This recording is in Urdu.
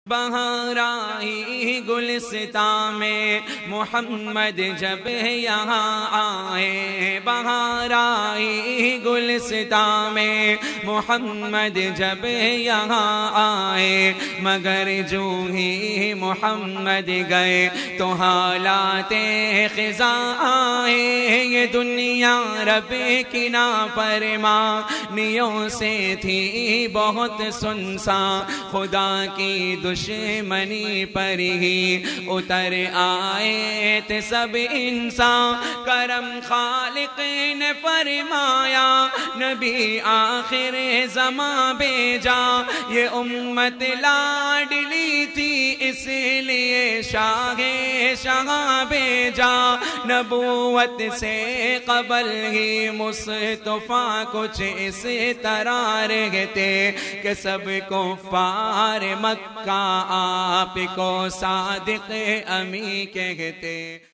بہار آئی گلستان میں محمد جب یہاں آئے، بہار آئی گلستان میں محمد جب یہاں آئے، مگر جو ہی محمد گئے تو حالات خزاں آئے۔ یہ دنیا رب کی نافرمانیوں سے تھی بہت سنسان، خدا کی دشمنی پر ہی اتر آئے تھے سب انسان۔ کرم خالق نے فرمایا نبی آخر زمان بھیجا، یہ امت لاڈلی تھی اس لیے شاہ بھیجا۔ نبوت سے قبل ہی مصطفیٰ کچھ اس طرح رہتے کہ سب کفار مکہ آپ کو صادق امی کہتے۔